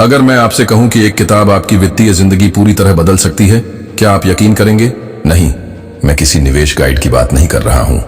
अगर मैं आपसे कहूं कि एक किताब आपकी वित्तीय जिंदगी पूरी तरह बदल सकती है, क्या आप यकीन करेंगे? नहीं, मैं किसी निवेश गाइड की बात नहीं कर रहा हूं,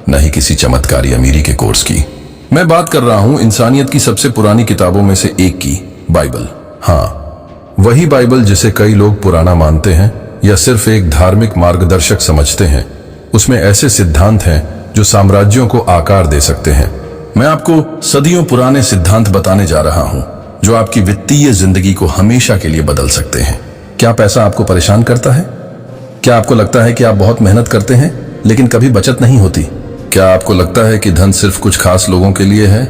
न ही किसी चमत्कारी अमीरी के कोर्स की। मैं बात कर रहा हूं इंसानियत की सबसे पुरानी किताबों में से एक की, बाइबल। हाँ, वही बाइबल जिसे कई लोग पुराना मानते हैं या सिर्फ एक धार्मिक मार्गदर्शक समझते हैं। उसमें ऐसे सिद्धांत हैं जो साम्राज्यों को आकार दे सकते हैं। मैं आपको सदियों पुराने सिद्धांत बताने जा रहा हूं जो आपकी वित्तीय जिंदगी को हमेशा के लिए बदल सकते हैं। क्या पैसा आपको परेशान करता है? क्या आपको लगता है कि आप बहुत मेहनत करते हैं लेकिन कभी बचत नहीं होती? क्या आपको लगता है कि धन सिर्फ कुछ खास लोगों के लिए है?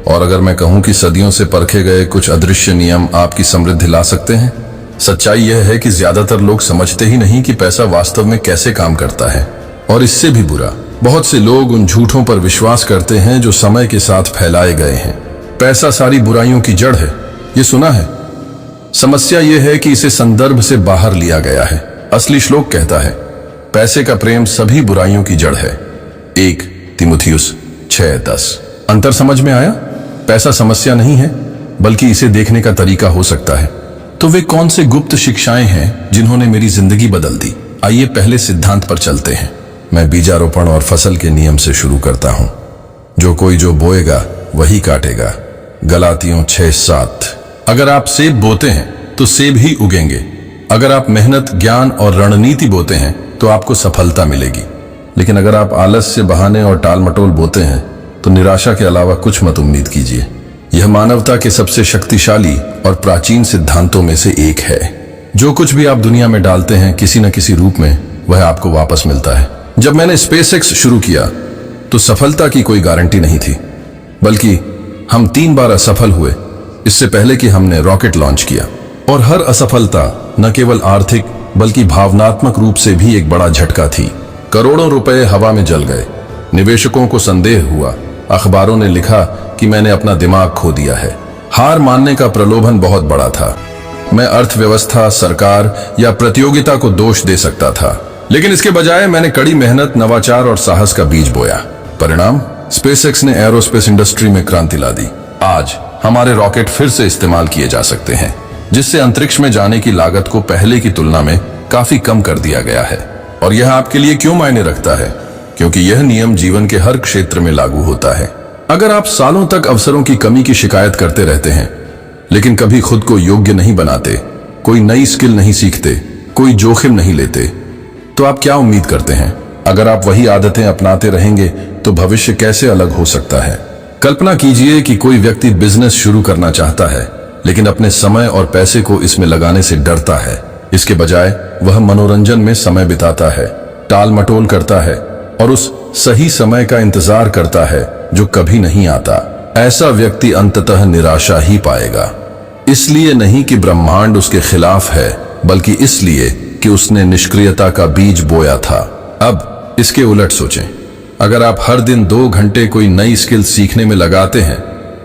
और अगर मैं कहूं कि सदियों से परखे गए कुछ अदृश्य नियम आपकी समृद्धि ला सकते हैं? सच्चाई यह है कि ज्यादातर लोग समझते ही नहीं कि पैसा वास्तव में कैसे काम करता है। और इससे भी बुरा, बहुत से लोग उन झूठों पर विश्वास करते हैं जो समय के साथ फैलाए गए हैं। पैसा सारी बुराइयों की जड़ है, ये सुना है। समस्या यह है कि इसे संदर्भ से बाहर लिया गया है। असली श्लोक कहता है, पैसे का प्रेम सभी बुराइयों की जड़ है। 1 तीमुथियुस 6:10। अंतर समझ में आया? पैसा समस्या नहीं है, बल्कि इसे देखने का तरीका हो सकता है। तो वे कौन से गुप्त शिक्षाएं हैं जिन्होंने मेरी जिंदगी बदल दी? आइए पहले सिद्धांत पर चलते हैं। मैं बीजारोपण और फसल के नियम से शुरू करता हूं। जो कोई जो बोएगा वही काटेगा, गलातियों 6:7। अगर आप सेब बोते हैं तो सेब ही उगेंगे। अगर आप मेहनत, ज्ञान और रणनीति बोते हैं तो आपको सफलता मिलेगी। लेकिन अगर आप आलस्य, बहाने और टाल मटोल बोते हैं तो निराशा के अलावा कुछ मत उम्मीद कीजिए। यह मानवता के सबसे शक्तिशाली और प्राचीन सिद्धांतों में से एक है। जो कुछ भी आप दुनिया में डालते हैं, किसी न किसी रूप में वह आपको वापस मिलता है। जब मैंने स्पेसएक्स शुरू किया तो सफलता की कोई गारंटी नहीं थी, बल्कि हम 3 बार असफल हुए इससे पहले कि हमने रॉकेट लॉन्च किया। और हर असफलता न केवल आर्थिक बल्कि भावनात्मक रूप से भी एक बड़ा झटका थी। करोड़ों रुपए हवा में जल गए, निवेशकों को संदेह हुआ, अखबारों ने लिखा कि मैंने अपना दिमाग खो दिया है। हार मानने का प्रलोभन बहुत बड़ा था। मैं अर्थव्यवस्था, सरकार या प्रतियोगिता को दोष दे सकता था, लेकिन इसके बजाय मैंने कड़ी मेहनत, नवाचार और साहस का बीज बोया। परिणाम, स्पेसएक्स ने एरोस्पेस इंडस्ट्री में क्रांति ला दी। आज हमारे रॉकेट फिर से इस्तेमाल किए जा सकते हैं, जिससे अंतरिक्ष में जाने की लागत को पहले की तुलना में काफी कम कर दिया गया है। और यह आपके लिए क्यों मायने रखता है? क्योंकि यह नियम जीवन के हर क्षेत्र में लागू होता है। अगर आप सालों तक अवसरों की कमी की शिकायत करते रहते हैं लेकिन कभी खुद को योग्य नहीं बनाते, कोई नई स्किल नहीं सीखते, कोई जोखिम नहीं लेते, तो आप क्या उम्मीद करते हैं? अगर आप वही आदतें अपनाते रहेंगे तो भविष्य कैसे अलग हो सकता है? कल्पना कीजिए कि कोई व्यक्ति बिजनेस शुरू करना चाहता है लेकिन अपने समय और पैसे को इसमें लगाने से डरता है। इसके बजाय वह मनोरंजन में समय बिताता है, टाल मटोल करता है और उस सही समय का इंतजार करता है जो कभी नहीं आता। ऐसा व्यक्ति अंततः निराशा ही पाएगा। इसलिए नहीं कि ब्रह्मांड उसके खिलाफ है, बल्कि इसलिए कि उसने निष्क्रियता का बीज बोया था। अब इसके उलट सोचें। अगर आप हर दिन 2 घंटे कोई नई स्किल सीखने में लगाते हैं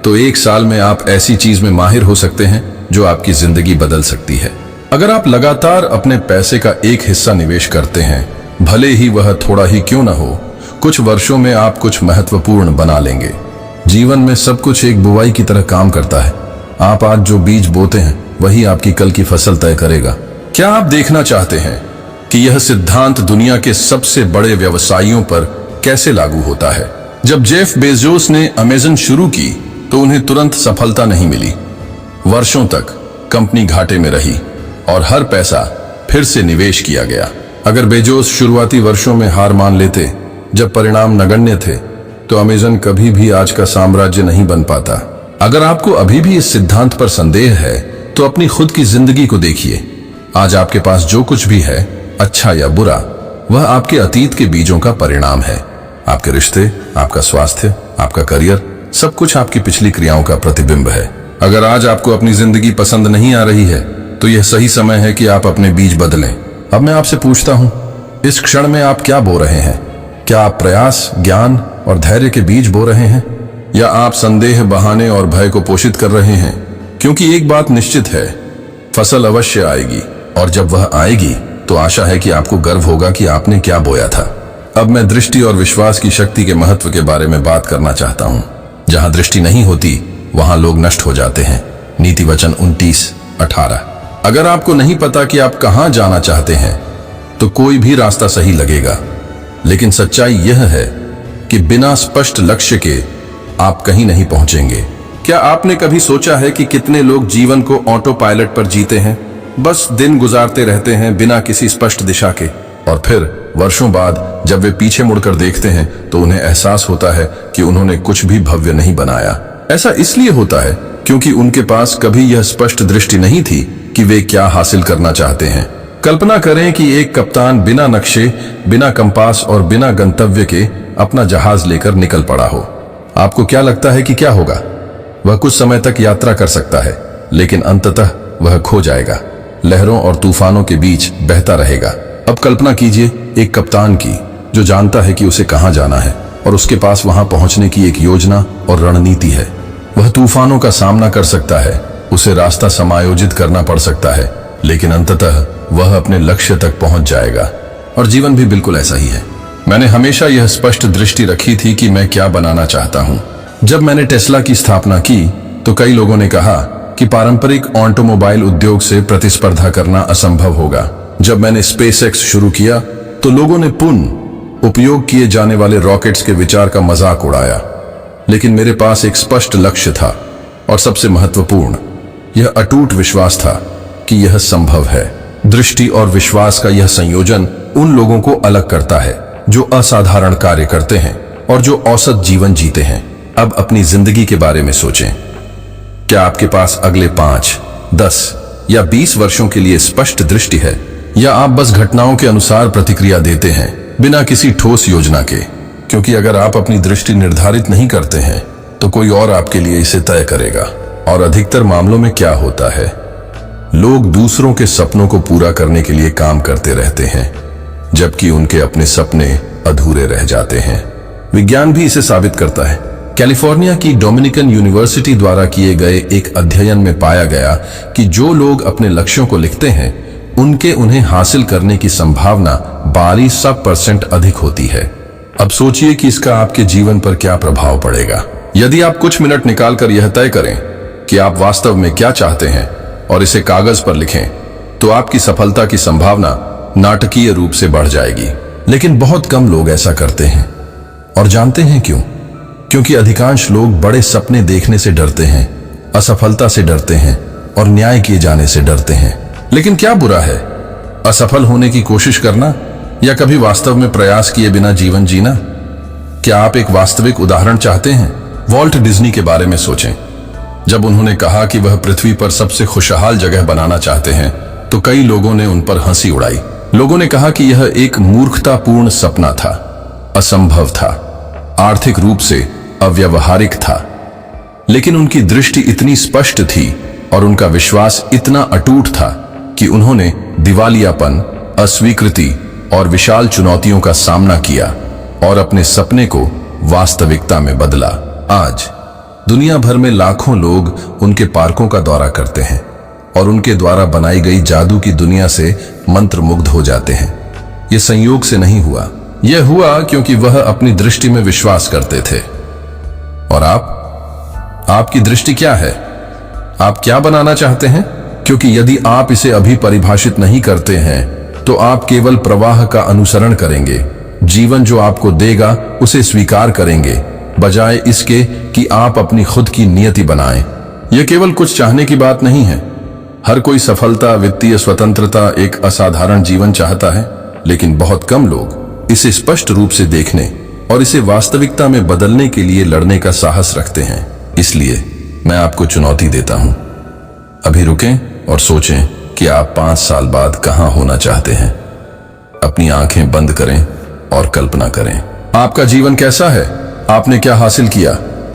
तो 1 साल में आप ऐसी चीज में माहिर हो सकते हैं जो आपकी जिंदगी बदल सकती है। अगर आप लगातार अपने पैसे का एक हिस्सा निवेश करते हैं, भले ही वह थोड़ा ही क्यों ना हो, कुछ वर्षों में आप कुछ महत्वपूर्ण बना लेंगे। जीवन में सब कुछ एक बुवाई की तरह काम करता है। आप आज जो बीज बोते हैं वही आपकी कल की फसल तय करेगा। क्या आप देखना चाहते हैं कि यह सिद्धांत दुनिया के सबसे बड़े व्यवसायियों पर कैसे लागू होता है? जब जेफ बेजोस ने अमेज़न शुरू की तो उन्हें तुरंत सफलता नहीं मिली। वर्षों तक कंपनी घाटे में रही और हर पैसा फिर से निवेश किया गया। अगर बेजोस शुरुआती वर्षों में हार मान लेते, जब परिणाम नगण्य थे, तो अमेज़न कभी भी आज का साम्राज्य नहीं बन पाता। अगर आपको अभी भी इस सिद्धांत पर संदेह है तो अपनी खुद की जिंदगी को देखिए। आज आपके पास जो कुछ भी है, अच्छा या बुरा, वह आपके अतीत के बीजों का परिणाम है। आपके रिश्ते, आपका स्वास्थ्य, आपका करियर, सब कुछ आपकी पिछली क्रियाओं का प्रतिबिंब है। अगर आज आपको अपनी जिंदगी पसंद नहीं आ रही है तो यह सही समय है कि आप अपने बीज बदलें। अब मैं आपसे पूछता हूं, इस क्षण में आप क्या बो रहे हैं? क्या आप प्रयास, ज्ञान और धैर्य के बीज बो रहे हैं, या आप संदेह, बहाने और भय को पोषित कर रहे हैं? क्योंकि एक बात निश्चित है, फसल अवश्य आएगी, और जब वह आएगी तो आशा है कि आपको गर्व होगा कि आपने क्या बोया था। अब मैं दृष्टि और विश्वास की शक्ति के महत्व के बारे में बात करना चाहता हूं। जहां दृष्टि नहीं होती वहां लोग नष्ट हो जाते हैं, नीति वचन 29:18। अगर आपको नहीं पता कि आप कहां जाना चाहते हैं तो कोई भी रास्ता सही लगेगा, लेकिन सच्चाई यह है कि बिना स्पष्ट लक्ष्य के आप कहीं नहीं पहुंचेंगे। क्या आपने कभी सोचा है कि कितने लोग जीवन को ऑटो पायलट पर जीते हैं, बस दिन गुजारते रहते हैं बिना किसी स्पष्ट दिशा के, और फिर वर्षों बाद जब वे पीछे मुड़कर देखते हैं तो उन्हें एहसास होता है कि उन्होंने कुछ भी भव्य नहीं बनाया। ऐसा इसलिए होता है क्योंकि उनके पास कभी यह स्पष्ट दृष्टि नहीं थी कि वे क्या हासिल करना चाहते हैं। कल्पना करें कि एक कप्तान बिना नक्शे, बिना कंपास और बिना गंतव्य के अपना जहाज लेकर निकल पड़ा हो। आपको क्या लगता है कि क्या होगा? वह कुछ समय तक यात्रा कर सकता है, लेकिन अंततः वह खो जाएगा, लहरों और तूफानों के बीच बहता रहेगा। अब कल्पना कीजिए एक कप्तान की जो जानता है कि उसे कहां जाना है और उसके पास वहां पहुंचने की एक योजना और रणनीति है। वह तूफानों का सामना कर सकता है, उसे रास्ता समायोजित करना पड़ सकता है, लेकिन अंततः वह अपने लक्ष्य तक पहुंच जाएगा। और जीवन भी बिल्कुल ऐसा ही है। मैंने हमेशा यह स्पष्ट दृष्टि रखी थी कि मैं क्या बनाना चाहता हूं। जब मैंने टेस्ला की स्थापना की तो कई लोगों ने कहा कि पारंपरिक ऑटोमोबाइल उद्योग से प्रतिस्पर्धा करना असंभव होगा। जब मैंने स्पेसएक्स शुरू किया तो लोगों ने पुनः उपयोग किए जाने वाले रॉकेट्स के विचार का मजाक उड़ाया, लेकिन मेरे पास एक स्पष्ट लक्ष्य था और सबसे महत्वपूर्ण, यह अटूट विश्वास था कि यह संभव है। दृष्टि और विश्वास का यह संयोजन उन लोगों को अलग करता है जो असाधारण कार्य करते हैं और जो औसत जीवन जीते हैं। अब अपनी जिंदगी के बारे में सोचें। क्या आपके पास अगले 5, 10 या 20 वर्षों के लिए स्पष्ट दृष्टि है, या आप बस घटनाओं के अनुसार प्रतिक्रिया देते हैं बिना किसी ठोस योजना के? क्योंकि अगर आप अपनी दृष्टि निर्धारित नहीं करते हैं तो कोई और आपके लिए इसे तय करेगा। और अधिकतर मामलों में क्या होता है, लोग दूसरों के सपनों को पूरा करने के लिए काम करते रहते हैं, जबकि उनके अपने सपने अधूरे रह जाते हैं। विज्ञान भी इसे साबित करता है। कैलिफोर्निया की डोमिनिकन यूनिवर्सिटी द्वारा किए गए एक अध्ययन में पाया गया कि जो लोग अपने लक्ष्यों को लिखते हैं उनके उन्हें हासिल करने की संभावना 42% अधिक होती है। अब सोचिए कि इसका आपके जीवन पर क्या प्रभाव पड़ेगा। यदि आप कुछ मिनट निकालकर यह तय करें कि आप वास्तव में क्या चाहते हैं और इसे कागज पर लिखें, तो आपकी सफलता की संभावना नाटकीय रूप से बढ़ जाएगी। लेकिन बहुत कम लोग ऐसा करते हैं, और जानते हैं क्यों? क्योंकि अधिकांश लोग बड़े सपने देखने से डरते हैं, असफलता से डरते हैं और न्याय किए जाने से डरते हैं। लेकिन क्या बुरा है असफल होने की कोशिश करना, या कभी वास्तव में प्रयास किए बिना जीवन जीना? क्या आप एक वास्तविक उदाहरण चाहते हैं? वॉल्ट डिज्नी के बारे में सोचें। जब उन्होंने कहा कि वह पृथ्वी पर सबसे खुशहाल जगह बनाना चाहते हैं तो कई लोगों ने उन पर हंसी उड़ाई। लोगों ने कहा कि यह एक मूर्खतापूर्ण सपना था, असंभव था, आर्थिक रूप से अव्यावहारिक था। लेकिन उनकी दृष्टि इतनी स्पष्ट थी और उनका विश्वास इतना अटूट था कि उन्होंने दिवालियापन, अस्वीकृति और विशाल चुनौतियों का सामना किया और अपने सपने को वास्तविकता में बदला। आज दुनिया भर में लाखों लोग उनके पार्कों का दौरा करते हैं और उनके द्वारा बनाई गई जादू की दुनिया से मंत्रमुग्ध हो जाते हैं। यह संयोग से नहीं हुआ, यह हुआ क्योंकि वह अपनी दृष्टि में विश्वास करते थे। और आपकी दृष्टि क्या है? आप क्या बनाना चाहते हैं? क्योंकि यदि आप इसे अभी परिभाषित नहीं करते हैं तो आप केवल प्रवाह का अनुसरण करेंगे। जीवन जो आपको देगा उसे स्वीकार करेंगे, बजाय इसके कि आप अपनी खुद की नियति बनाएं। यह केवल कुछ चाहने की बात नहीं है। हर कोई सफलता, वित्तीय स्वतंत्रता, एक असाधारण जीवन चाहता है, लेकिन बहुत कम लोग इसे स्पष्ट रूप से देखने और इसे वास्तविकता में बदलने के लिए लड़ने का साहस रखते हैं। इसलिए मैं आपको चुनौती देता हूं, अभी रुकें और सोचें कि आप 5 साल बाद कहां होना चाहते हैं। अपनी आंखें बंद करें और कल्पना करें। आपका जीवन कैसा है? आपने क्या हासिल किया?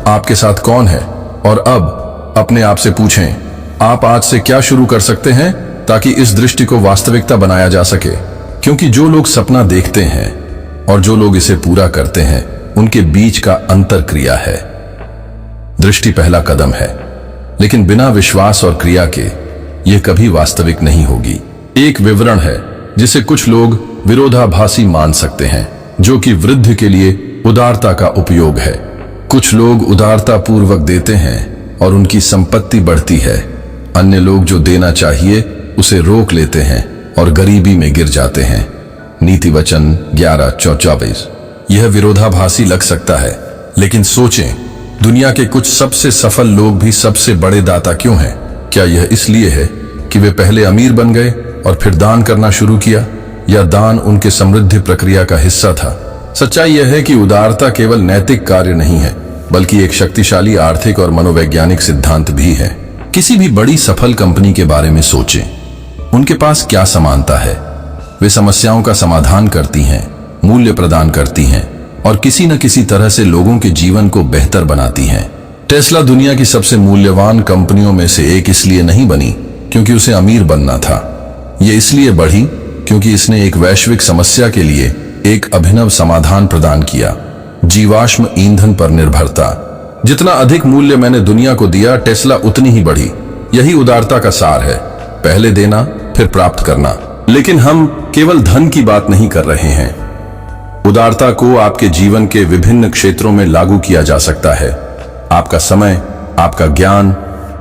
आपके साथ कौन है? और अब अपने आप से पूछें, आप आज से क्या शुरू कर सकते हैं ताकि इस दृष्टि को वास्तविकता बनाया जा सके? क्योंकि जो लोग सपना देखते हैं और जो लोग इसे पूरा करते हैं, उनके बीच का अंतर क्रिया है। दृष्टि पहला कदम है, लेकिन बिना विश्वास और क्रिया के यह कभी वास्तविक नहीं होगी। एक विवरण है जिसे कुछ लोग विरोधाभासी मान सकते हैं, जो कि वृद्धि के लिए उदारता का उपयोग है। कुछ लोग उदारता पूर्वक देते हैं और उनकी संपत्ति बढ़ती है, अन्य लोग जो देना चाहिए उसे रोक लेते हैं और गरीबी में गिर जाते हैं। नीति वचन 11:24। यह विरोधाभासी लग सकता है, लेकिन सोचें, दुनिया के कुछ सबसे सफल लोग भी सबसे बड़े दाता क्यों हैं? क्या यह इसलिए है कि वे पहले अमीर बन गए और फिर दान करना शुरू किया, या दान उनके समृद्धि प्रक्रिया का हिस्सा था? सच्चाई यह है कि उदारता केवल नैतिक कार्य नहीं है, बल्कि एक शक्तिशाली आर्थिक और मनोवैज्ञानिक सिद्धांत भी है। किसी भी बड़ी सफल कंपनी के बारे में सोचें, उनके पास क्या समानता है? वे समस्याओं का समाधान करती हैं, मूल्य प्रदान करती हैं और किसी न किसी तरह से लोगों के जीवन को बेहतर बनाती हैं। टेस्ला दुनिया की सबसे मूल्यवान कंपनियों में से एक इसलिए नहीं बनी क्योंकि उसे अमीर बनना था। यह इसलिए बढ़ी क्योंकि इसने एक वैश्विक समस्या के लिए एक अभिनव समाधान प्रदान किया, जीवाश्म ईंधन पर निर्भरता। जितना अधिक मूल्य मैंने दुनिया को दिया, टेस्ला उतनी ही बढ़ी। यही उदारता का सार है, पहले देना फिर प्राप्त करना। लेकिन हम केवल धन की बात नहीं कर रहे हैं। उदारता को आपके जीवन के विभिन्न क्षेत्रों में लागू किया जा सकता है। आपका समय, आपका ज्ञान,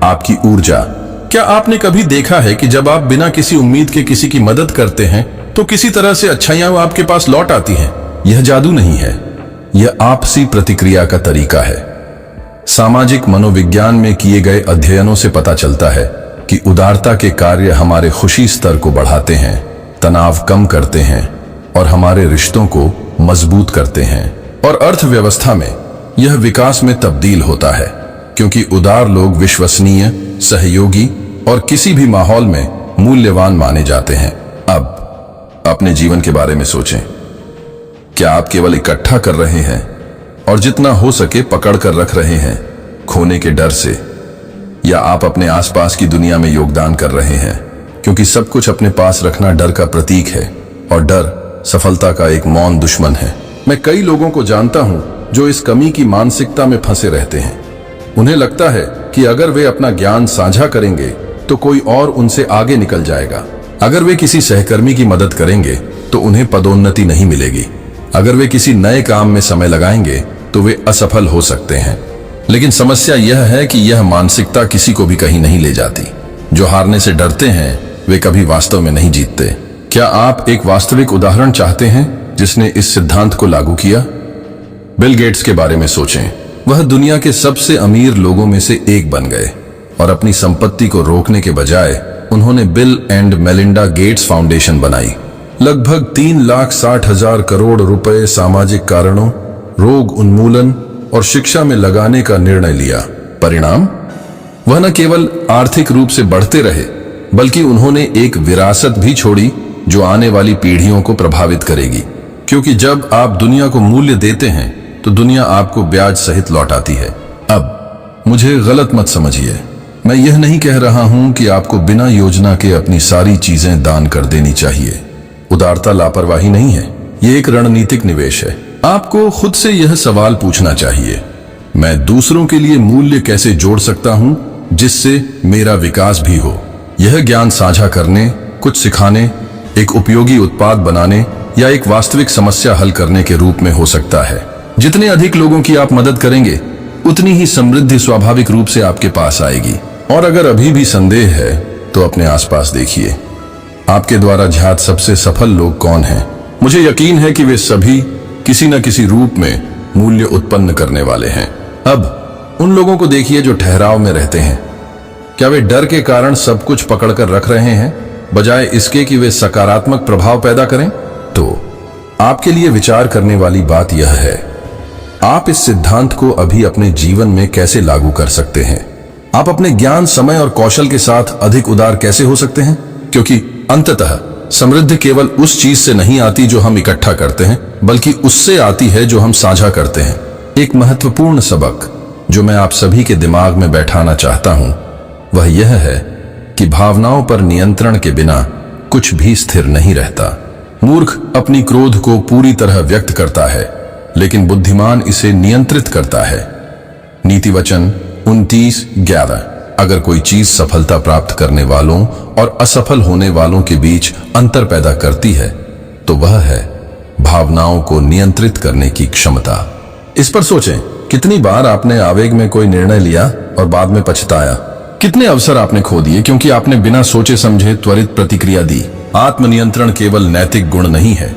आपकी ऊर्जा। क्या आपने कभी देखा है कि जब आप बिना किसी उम्मीद के किसी की मदद करते हैं तो किसी तरह से अच्छाइयां आपके पास लौट आती हैं? यह जादू नहीं है, यह आपसी प्रतिक्रिया का तरीका है। सामाजिक मनोविज्ञान में किए गए अध्ययनों से पता चलता है कि उदारता के कार्य हमारे खुशी स्तर को बढ़ाते हैं, तनाव कम करते हैं और हमारे रिश्तों को मजबूत करते हैं। और अर्थव्यवस्था में यह विकास में तब्दील होता है, क्योंकि उदार लोग विश्वसनीय, सहयोगी और किसी भी माहौल में मूल्यवान माने जाते हैं। अब अपने जीवन के बारे में सोचें। क्या आप केवल इकट्ठा कर रहे हैं और जितना हो सके पकड़ कर रख रहे हैं खोने के डर से, या आप अपने आसपास की दुनिया में योगदान कर रहे हैं? क्योंकि सब कुछ अपने पास रखना डर का प्रतीक है, और डर सफलता का एक मौन दुश्मन है। मैं कई लोगों को जानता हूं जो इस कमी की मानसिकता में फंसे रहते हैं। उन्हें लगता है कि अगर वे अपना ज्ञान साझा करेंगे तो कोई और उनसे आगे निकल जाएगा। अगर वे किसी सहकर्मी की मदद करेंगे तो उन्हें पदोन्नति नहीं मिलेगी। अगर वे किसी नए काम में समय लगाएंगे तो वे असफल हो सकते हैं। लेकिन समस्या यह है कि यह मानसिकता किसी को भी कहीं नहीं ले जाती। जो हारने से डरते हैं वे कभी वास्तव में नहीं जीतते। क्या आप एक वास्तविक उदाहरण चाहते हैं जिसने इस सिद्धांत को लागू किया? बिल गेट्स के बारे में सोचें। वह दुनिया के सबसे अमीर लोगों में से एक बन गए और अपनी संपत्ति को रोकने के बजाय उन्होंने bill and Melinda Gates foundation बनाई। लगभग 3,60,000 करोड़ रुपए सामाजिक कारणों, रोग उन्मूलन और शिक्षा में लगाने का निर्णय लिया। परिणाम, वह न केवल आर्थिक रूप से बढ़ते रहे, बल्कि उन्होंने एक विरासत भी छोड़ी जो आने वाली पीढ़ियों को प्रभावित करेगी। क्योंकि जब आप दुनिया को मूल्य देते हैं तो दुनिया आपको ब्याज सहित लौटाती है। अब मुझे गलत मत समझिए, मैं यह नहीं कह रहा हूं कि आपको बिना योजना के अपनी सारी चीजें दान कर देनी चाहिए। उदारता लापरवाही नहीं है, यह एक रणनीतिक निवेश है। आपको खुद से यह सवाल पूछना चाहिए, मैं दूसरों के लिए मूल्य कैसे जोड़ सकता हूं जिससे मेरा विकास भी हो? यह ज्ञान साझा करने, कुछ सिखाने, एक उपयोगी उत्पाद बनाने या एक वास्तविक समस्या हल करने के रूप में हो सकता है। जितने अधिक लोगों की आप मदद करेंगे उतनी ही समृद्धि स्वाभाविक रूप से आपके पास आएगी। और अगर अभी भी संदेह है तो अपने आसपास देखिए, आपके द्वारा ज्ञात सबसे सफल लोग कौन हैं? मुझे यकीन है कि वे सभी किसी न किसी रूप में मूल्य उत्पन्न करने वाले हैं। अब उन लोगों को देखिए जो ठहराव में रहते हैं। क्या वे डर के कारण सब कुछ पकड़कर रख रहे हैं बजाय इसके कि वे सकारात्मक प्रभाव पैदा करें? तो आपके लिए विचार करने वाली बात यह है, आप इस सिद्धांत को अभी अपने जीवन में कैसे लागू कर सकते हैं? आप अपने ज्ञान, समय और कौशल के साथ अधिक उदार कैसे हो सकते हैं? क्योंकि अंततः समृद्धि केवल उस चीज से नहीं आती जो हम इकट्ठा करते हैं, बल्कि उससे आती है जो हम साझा करते हैं। एक महत्वपूर्ण सबक जो मैं आप सभी के दिमाग में बैठाना चाहता हूं वह यह है कि भावनाओं पर नियंत्रण के बिना कुछ भी स्थिर नहीं रहता। मूर्ख अपनी क्रोध को पूरी तरह व्यक्त करता है, लेकिन बुद्धिमान इसे नियंत्रित करता है। नीति वचन 29:11। अगर कोई चीज सफलता प्राप्त करने वालों और असफल होने वालों के बीच अंतर पैदा करती है तो वह है भावनाओं को नियंत्रित करने की क्षमता। इस पर सोचें, कितनी बार आपने आवेग में कोई निर्णय लिया और बाद में पछताया? कितने अवसर आपने खो दिए क्योंकि आपने बिना सोचे समझे त्वरित प्रतिक्रिया दी। आत्मनियंत्रण केवल नैतिक गुण नहीं है,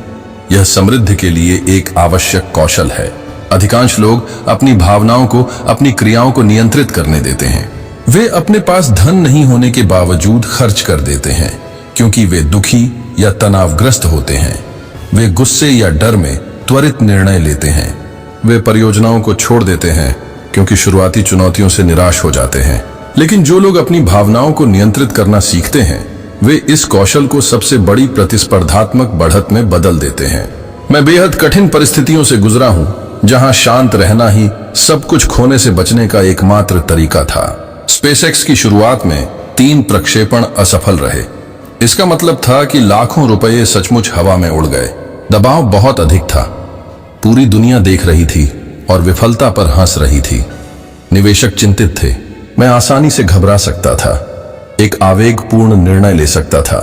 यह समृद्धि के लिए एक आवश्यक कौशल है। अधिकांश लोग अपनी भावनाओं को, अपनी क्रियाओं को नियंत्रित करने देते हैं। वे अपने पास धन नहीं होने के बावजूद खर्च कर देते हैं क्योंकि वे दुखी या तनावग्रस्त होते हैं। वे गुस्से या डर में त्वरित निर्णय लेते हैं। वे परियोजनाओं को छोड़ देते हैं क्योंकि शुरुआती चुनौतियों से निराश हो जाते हैं। लेकिन जो लोग अपनी भावनाओं को नियंत्रित करना सीखते हैं, वे इस कौशल को सबसे बड़ी प्रतिस्पर्धात्मक बढ़त में बदल देते हैं। मैं बेहद कठिन परिस्थितियों से गुजरा हूं, जहां शांत रहना ही सब कुछ खोने से बचने का एकमात्र तरीका था। स्पेसएक्स की शुरुआत में 3 प्रक्षेपण असफल रहे। इसका मतलब था कि लाखों रुपए सचमुच हवा में उड़ गए। दबाव बहुत अधिक था, पूरी दुनिया देख रही थी और विफलता पर हंस रही थी। निवेशक चिंतित थे। मैं आसानी से घबरा सकता था, एक आवेगपूर्ण निर्णय ले सकता था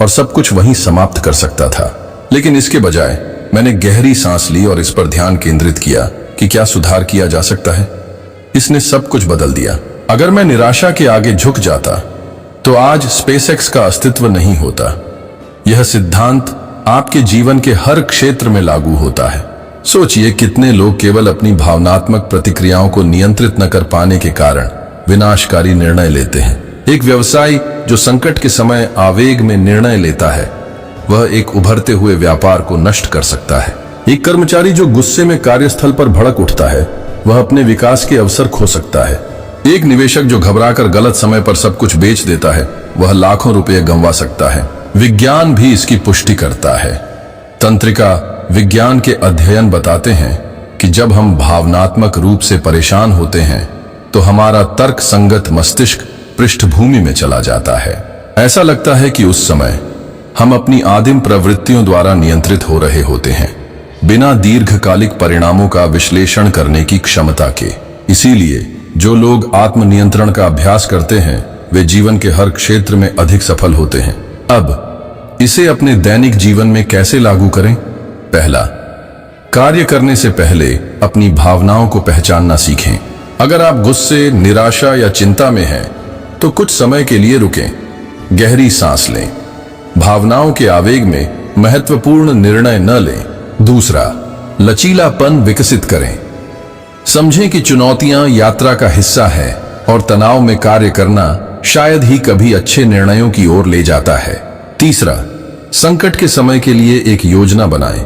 और सब कुछ वहीं समाप्त कर सकता था। लेकिन इसके बजाय मैंने गहरी सांस ली और इस पर ध्यान केंद्रित किया कि क्या सुधार किया जा सकता है। इसने सब कुछ बदल दिया। अगर मैं निराशा के आगे झुक जाता तो आज स्पेसएक्स का अस्तित्व नहीं होता। यह सिद्धांत आपके जीवन के हर क्षेत्र में लागू होता है। सोचिए कितने लोग केवल अपनी भावनात्मक प्रतिक्रियाओं को नियंत्रित न कर पाने के कारण विनाशकारी निर्णय लेते हैं। एक व्यवसायी जो संकट के समय आवेग में निर्णय लेता है, वह एक उभरते हुए व्यापार को नष्ट कर सकता है। एक कर्मचारी जो गुस्से में कार्यस्थल पर भड़क उठता है, वह अपने विकास के अवसर खो सकता है। एक निवेशक जो घबराकर गलत समय पर सब कुछ बेच देता है, वह लाखों रुपए गंवा सकता है। विज्ञान भी इसकी पुष्टि करता है। तंत्रिका विज्ञान के अध्ययन बताते हैं कि जब हम भावनात्मक रूप से परेशान होते हैं तो हमारा तर्क संगत मस्तिष्क पृष्ठभूमि में चला जाता है। ऐसा लगता है कि उस समय हम अपनी आदिम प्रवृत्तियों द्वारा नियंत्रित हो रहे होते हैं, बिना दीर्घकालिक परिणामों का विश्लेषण करने की क्षमता के। इसीलिए जो लोग आत्मनियंत्रण का अभ्यास करते हैं, वे जीवन के हर क्षेत्र में अधिक सफल होते हैं। अब इसे अपने दैनिक जीवन में कैसे लागू करें? पहला, कार्य करने से पहले अपनी भावनाओं को पहचानना सीखें। अगर आप गुस्से, निराशा या चिंता में हैं, तो कुछ समय के लिए रुकें, गहरी सांस लें। भावनाओं के आवेग में महत्वपूर्ण निर्णय न लें। दूसरा, लचीलापन विकसित करें। समझें कि चुनौतियां यात्रा का हिस्सा है और तनाव में कार्य करना शायद ही कभी अच्छे निर्णयों की ओर ले जाता है। तीसरा, संकट के समय के लिए एक योजना बनाएं।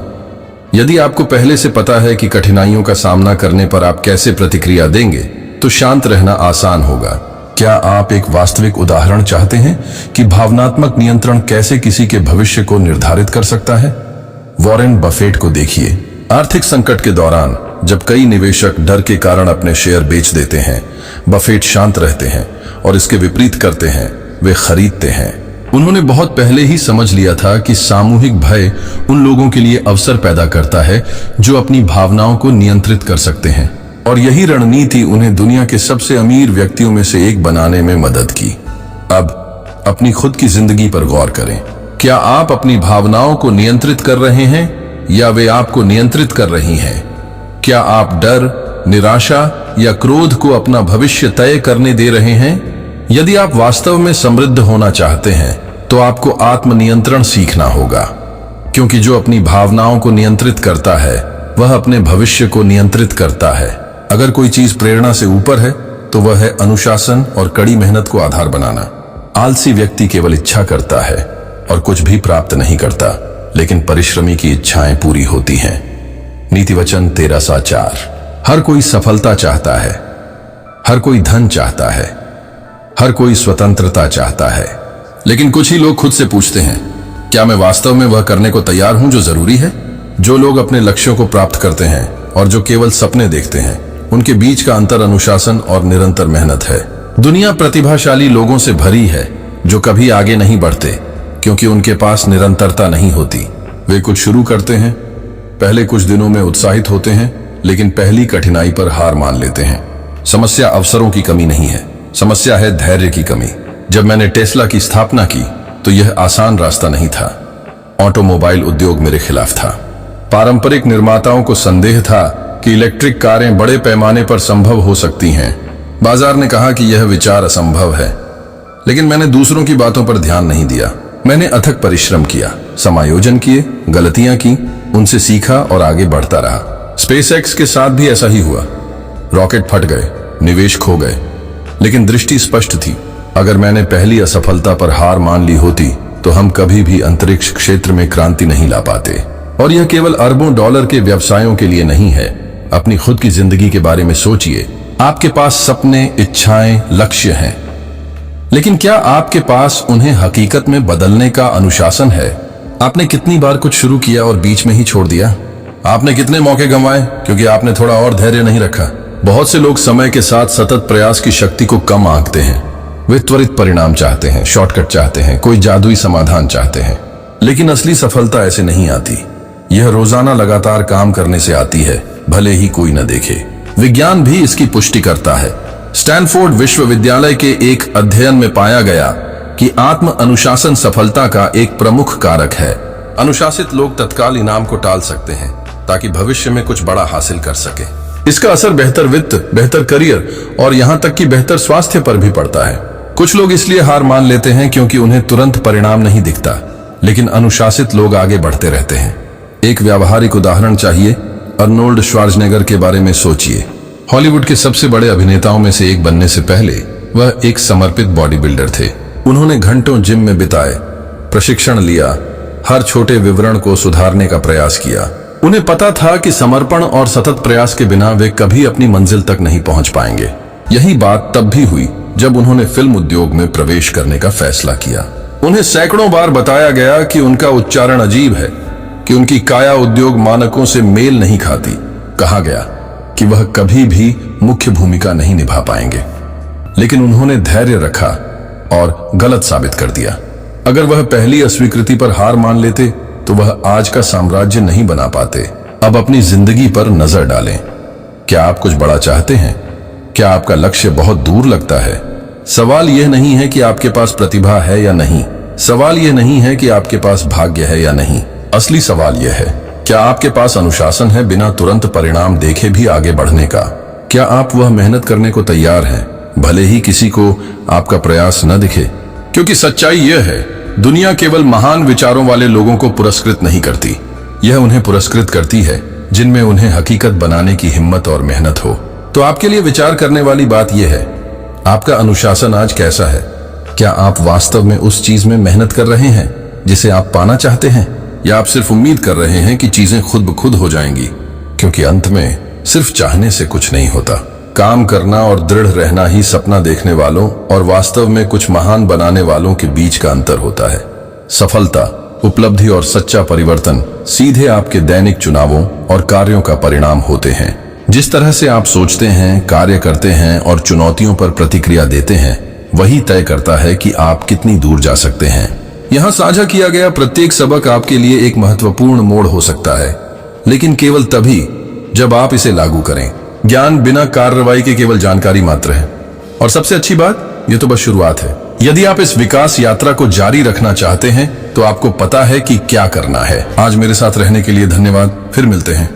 यदि आपको पहले से पता है कि कठिनाइयों का सामना करने पर आप कैसे प्रतिक्रिया देंगे, तो शांत रहना आसान होगा। क्या आप एक वास्तविक उदाहरण चाहते हैं कि भावनात्मक नियंत्रण कैसे किसी के भविष्य को निर्धारित कर सकता है? वॉरेन बफेट को देखिए। आर्थिक संकट के दौरान जब कई निवेशक डर के कारण अपने शेयर बेच देते हैं, बफेट शांत रहते हैं और इसके विपरीत करते हैं, वे खरीदते हैं। उन्होंने बहुत पहले ही समझ लिया था कि सामूहिक भय उन लोगों के लिए अवसर पैदा करता है जो अपनी भावनाओं को नियंत्रित कर सकते हैं, और यही रणनीति उन्हें दुनिया के सबसे अमीर व्यक्तियों में से एक बनाने में मदद की। अब अपनी खुद की जिंदगी पर गौर करें। क्या आप अपनी भावनाओं को नियंत्रित कर रहे हैं या वे आपको नियंत्रित कर रही हैं? क्या आप डर, निराशा या क्रोध को अपना भविष्य तय करने दे रहे हैं? यदि आप वास्तव में समृद्ध होना चाहते हैं, तो आपको आत्मनियंत्रण सीखना होगा, क्योंकि जो अपनी भावनाओं को नियंत्रित करता है, वह अपने भविष्य को नियंत्रित करता है। अगर कोई चीज प्रेरणा से ऊपर है, तो वह है अनुशासन और कड़ी मेहनत को आधार बनाना। आलसी व्यक्ति केवल इच्छा करता है और कुछ भी प्राप्त नहीं करता, लेकिन परिश्रमी की इच्छाएं पूरी होती हैं। नीति वचन 13:4। हर कोई सफलता चाहता है, हर कोई धन चाहता है, हर कोई स्वतंत्रता चाहता है, लेकिन कुछ ही लोग खुद से पूछते हैं, क्या मैं वास्तव में वह करने को तैयार हूं जो जरूरी है? जो लोग अपने लक्ष्यों को प्राप्त करते हैं और जो केवल सपने देखते हैं, उनके बीच का अंतर अनुशासन और निरंतर मेहनत है। दुनिया प्रतिभाशाली लोगों से भरी है जो कभी आगे नहीं बढ़ते, क्योंकि उनके पास निरंतरता नहीं होती। वे कुछ शुरू करते हैं, पहले कुछ दिनों में उत्साहित होते हैं, लेकिन पहली कठिनाई पर हार मान लेते हैं। समस्या अवसरों की कमी नहीं है, समस्या है धैर्य की कमी। जब मैंने टेस्ला की स्थापना की, तो यह आसान रास्ता नहीं था। ऑटोमोबाइल उद्योग मेरे खिलाफ था। पारंपरिक निर्माताओं को संदेह था कि इलेक्ट्रिक कारें बड़े पैमाने पर संभव हो सकती हैं। बाजार ने कहा कि यह विचार असंभव है, लेकिन मैंने दूसरों की बातों पर ध्यान नहीं दिया। मैंने अथक परिश्रम किया, समायोजन किए, गलतियां की, उनसे सीखा और आगे बढ़ता रहा। स्पेसएक्स के साथ भी ऐसा ही हुआ। रॉकेट फट गए, निवेश खो गए, लेकिन दृष्टि स्पष्ट थी। अगर मैंने पहली असफलता पर हार मान ली होती तो हम कभी भी अंतरिक्ष क्षेत्र में क्रांति नहीं ला पाते। और यह केवल अरबों डॉलर के व्यवसायों के लिए नहीं है। अपनी खुद की जिंदगी के बारे में सोचिए। आपके पास सपने, इच्छाएं, लक्ष्य हैं, लेकिन क्या आपके पास उन्हें हकीकत में बदलने का अनुशासन है? आपने कितनी बार कुछ शुरू किया और बीच में ही छोड़ दिया? आपने कितने मौके गंवाए क्योंकि आपने थोड़ा और धैर्य नहीं रखा? बहुत से लोग समय के साथ सतत प्रयास की शक्ति को कम आंकते हैं। वे त्वरित परिणाम चाहते हैं, शॉर्टकट चाहते हैं, कोई जादुई समाधान चाहते हैं। लेकिन असली सफलता ऐसे नहीं आती। यह रोजाना लगातार काम करने से आती है, भले ही कोई न देखे। विज्ञान भी इसकी पुष्टि करता है। स्टैनफोर्ड विश्वविद्यालय के एक अध्ययन में पाया गया कि आत्म अनुशासन सफलता का एक प्रमुख कारक है। अनुशासित लोग तत्काल इनाम को टाल सकते हैं ताकि भविष्य में कुछ बड़ा हासिल कर सके। इसका असर बेहतर वित्त, बेहतर करियर और यहां तक कि बेहतर स्वास्थ्य पर भी पड़ता है। कुछ लोग इसलिए हार मान लेते हैं क्योंकि उन्हें तुरंत परिणाम नहीं दिखता, लेकिन अनुशासित लोग आगे बढ़ते रहते हैं। एक व्यावहारिक उदाहरण चाहिए। अर्नोल्ड श्वार्ज़नेगर के बारे में सोचिए। हॉलीवुड के सबसे बड़े अभिनेताओं में से एक बनने से पहले वह एक समर्पित बॉडी बिल्डर थे। उन्होंने घंटों जिम में बिताए, प्रशिक्षण लिया, हर छोटे विवरण को सुधारने का प्रयास किया। उन्हें पता था कि समर्पण और सतत प्रयास के बिना वे कभी अपनी मंजिल तक नहीं पहुंच पाएंगे। यही बात तब भी हुई जब उन्होंने फिल्म उद्योग में प्रवेश करने का फैसला किया। उन्हें सैकड़ों बार बताया गया कि उनका उच्चारण अजीब है, कि उनकी काया उद्योग मानकों से मेल नहीं खाती। कहा गया कि वह कभी भी मुख्य भूमिका नहीं निभा पाएंगे, लेकिन उन्होंने धैर्य रखा और गलत साबित कर दिया। अगर वह पहली अस्वीकृति पर हार मान लेते तो वह आज का साम्राज्य नहीं बना पाते। अब अपनी जिंदगी पर नजर डालें। क्या आप कुछ बड़ा चाहते हैं? क्या आपका लक्ष्य बहुत दूर लगता है? सवाल यह नहीं है कि आपके पास प्रतिभा है या नहीं। सवाल यह नहीं है कि आपके पास भाग्य है या नहीं। असली सवाल यह है, क्या आपके पास अनुशासन है बिना तुरंत परिणाम देखे भी आगे बढ़ने का? क्या आप वह मेहनत करने को तैयार हैं, भले ही किसी को आपका प्रयास न दिखे? क्योंकि सच्चाई यह है, दुनिया केवल महान विचारों वाले लोगों को पुरस्कृत नहीं करती। यह उन्हें पुरस्कृत करती है जिनमें उन्हें हकीकत बनाने की हिम्मत और मेहनत हो। तो आपके लिए विचार करने वाली बात यह है, आपका अनुशासन आज कैसा है? क्या आप वास्तव में उस चीज में मेहनत कर रहे हैं जिसे आप पाना चाहते हैं, या आप सिर्फ उम्मीद कर रहे हैं कि चीजें खुद ब खुद हो जाएंगी? क्योंकि अंत में सिर्फ चाहने से कुछ नहीं होता। काम करना और दृढ़ रहना ही सपना देखने वालों और वास्तव में कुछ महान बनाने वालों के बीच का अंतर होता है। सफलता, उपलब्धि और सच्चा परिवर्तन सीधे आपके दैनिक चुनावों और कार्यों का परिणाम होते हैं। जिस तरह से आप सोचते हैं, कार्य करते हैं और चुनौतियों पर प्रतिक्रिया देते हैं, वही तय करता है कि आप कितनी दूर जा सकते हैं। यहां साझा किया गया प्रत्येक सबक आपके लिए एक महत्वपूर्ण मोड़ हो सकता है, लेकिन केवल तभी जब आप इसे लागू करें। ज्ञान बिना कार्रवाई के केवल जानकारी मात्र है, और सबसे अच्छी बात, यह तो बस शुरुआत है। यदि आप इस विकास यात्रा को जारी रखना चाहते हैं तो आपको पता है कि क्या करना है। आज मेरे साथ रहने के लिए धन्यवाद। फिर मिलते हैं।